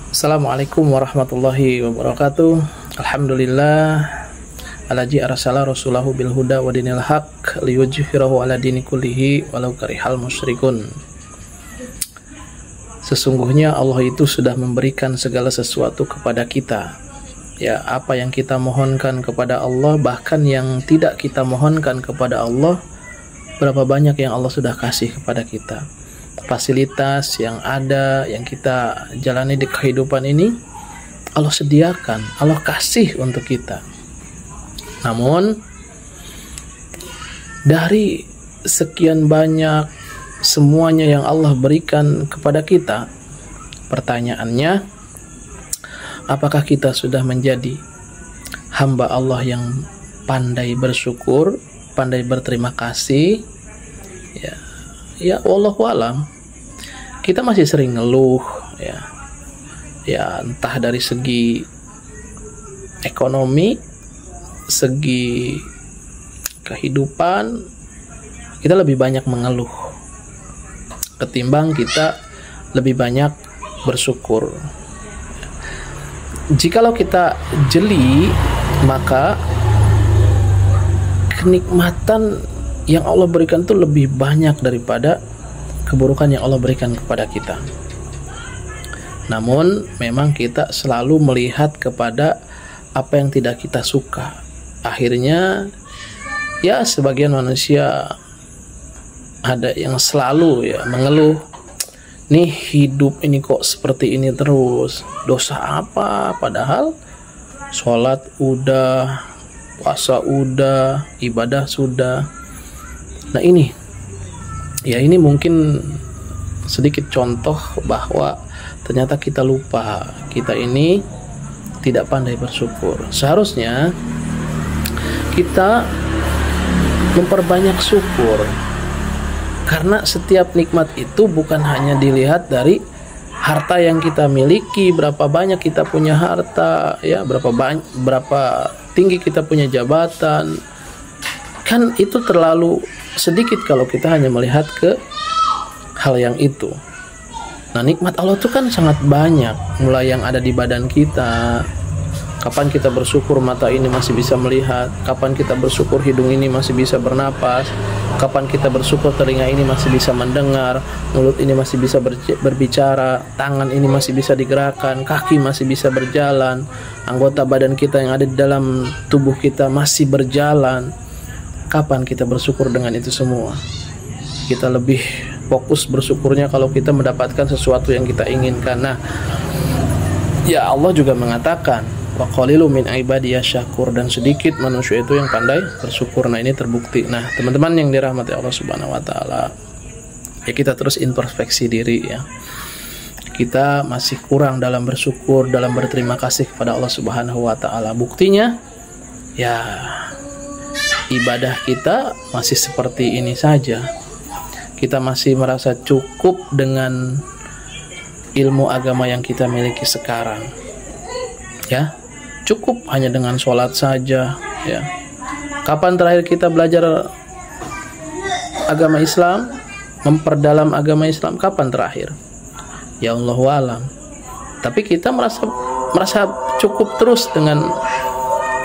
Assalamualaikum warahmatullahi wabarakatuh. Alhamdulillah Allazi arsala rasulahu bil huda wa dinil haq liyudhhirahu ala dini kullihi walau karihal musyrikun. Sesungguhnya Allah itu sudah memberikan segala sesuatu kepada kita. Ya, apa yang kita mohonkan kepada Allah, bahkan yang tidak kita mohonkan kepada Allah, berapa banyak yang Allah sudah kasih kepada kita. Fasilitas yang ada, yang kita jalani di kehidupan ini, Allah sediakan, Allah kasih untuk kita. Namun dari sekian banyak semuanya yang Allah berikan kepada kita, pertanyaannya, apakah kita sudah menjadi hamba Allah yang pandai bersyukur, pandai berterima kasih? Ya, wallahu alam. Kita masih sering ngeluh, ya entah dari segi ekonomi, segi kehidupan, kita lebih banyak mengeluh ketimbang kita lebih banyak bersyukur. Jikalau kita jeli, maka kenikmatan yang Allah berikan itu lebih banyak daripada keburukan yang Allah berikan kepada kita. Namun memang kita selalu melihat kepada apa yang tidak kita suka. Akhirnya ya sebagian manusia ada yang selalu mengeluh, nih hidup ini kok seperti ini terus, dosa apa? Padahal sholat udah, puasa udah, ibadah sudah. Nah ini mungkin sedikit contoh bahwa ternyata kita lupa, kita ini tidak pandai bersyukur. Seharusnya kita memperbanyak syukur, karena setiap nikmat itu bukan hanya dilihat dari harta yang kita miliki, berapa banyak kita punya harta, ya berapa tinggi kita punya jabatan. Kan itu terlalu sedikit kalau kita hanya melihat ke hal yang itu. Nah, nikmat Allah itu kan sangat banyak, mulai yang ada di badan kita. Kapan kita bersyukur mata ini masih bisa melihat, kapan kita bersyukur hidung ini masih bisa bernapas, kapan kita bersyukur telinga ini masih bisa mendengar, mulut ini masih bisa berbicara, tangan ini masih bisa digerakkan, kaki masih bisa berjalan, anggota badan kita yang ada di dalam tubuh kita masih berjalan. Kapan kita bersyukur dengan itu semua? Kita lebih fokus bersyukurnya kalau kita mendapatkan sesuatu yang kita inginkan. Nah, ya Allah juga mengatakan, wa qalilu min ibadiyas syakur, dan sedikit manusia itu yang pandai bersyukur. Nah, ini terbukti. Nah, teman-teman yang dirahmati Allah Subhanahu wa taala, ya kita terus introspeksi diri ya. Kita masih kurang dalam bersyukur, dalam berterima kasih kepada Allah Subhanahu wa taala. Buktinya ya ibadah kita masih seperti ini saja. Kita masih merasa cukup dengan ilmu agama yang kita miliki sekarang. Ya, cukup hanya dengan sholat saja. Ya, kapan terakhir kita belajar agama Islam, memperdalam agama Islam? Kapan terakhir? Ya Allahu alam. Tapi kita merasa cukup terus dengan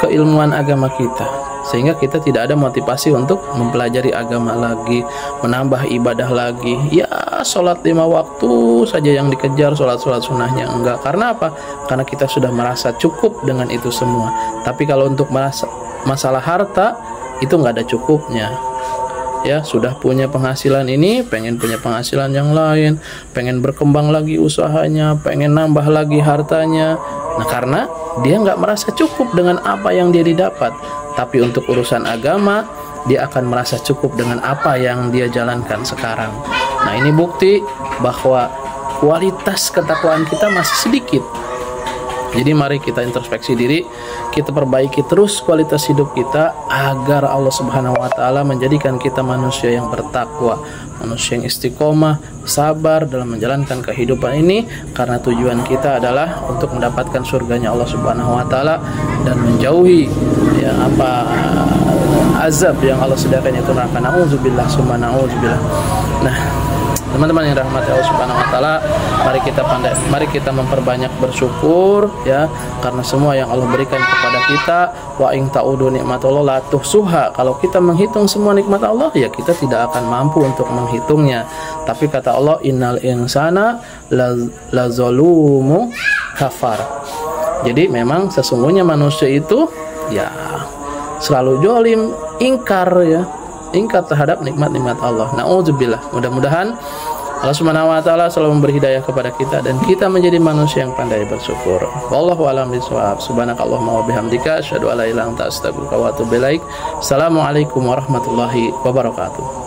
keilmuan agama kita, sehingga kita tidak ada motivasi untuk mempelajari agama lagi, menambah ibadah lagi. Ya, sholat 5 waktu saja yang dikejar, sholat sunnahnya enggak. Karena apa? Karena kita sudah merasa cukup dengan itu semua. Tapi kalau untuk masalah harta, itu enggak ada cukupnya. Ya, sudah punya penghasilan ini, pengen punya penghasilan yang lain, pengen berkembang lagi usahanya, pengen nambah lagi hartanya. Nah, karena dia nggak merasa cukup dengan apa yang dia didapat. Tapi untuk urusan agama, dia akan merasa cukup dengan apa yang dia jalankan sekarang. Nah, ini bukti bahwa kualitas ketakwaan kita masih sedikit. Jadi mari kita introspeksi diri, kita perbaiki terus kualitas hidup kita agar Allah Subhanahu wa taala menjadikan kita manusia yang bertakwa, manusia yang istiqomah, sabar dalam menjalankan kehidupan ini, karena tujuan kita adalah untuk mendapatkan surganya Allah Subhanahu wa taala dan menjauhi azab yang Allah sediakan, yaitu neraka. Nauzubillah summa nauzubillah. Nah, Teman-teman yang rahmati Allah Subhanahu wa taala, mari kita memperbanyak bersyukur ya, karena semua yang Allah berikan kepada kita. Wa in ta'udu nikmatallah la tuhsuha. Kalau kita menghitung semua nikmat Allah, ya kita tidak akan mampu untuk menghitungnya. Tapi kata Allah, innal insana lazalumu kafar. Jadi memang sesungguhnya manusia itu ya selalu zalim, ingkar terhadap nikmat-nikmat Allah. Nauzubillah. Mudah-mudahan Allah Subhanahu wa taala selalu memberi hidayah kepada kita dan kita menjadi manusia yang pandai bersyukur. Wallahu a'lam bishawab. Subhanakallahumma wa bihamdika asyhadu an la ilaha illa anta astaghfiruka wa atubu ilaik. Assalamualaikum warahmatullahi wabarakatuh.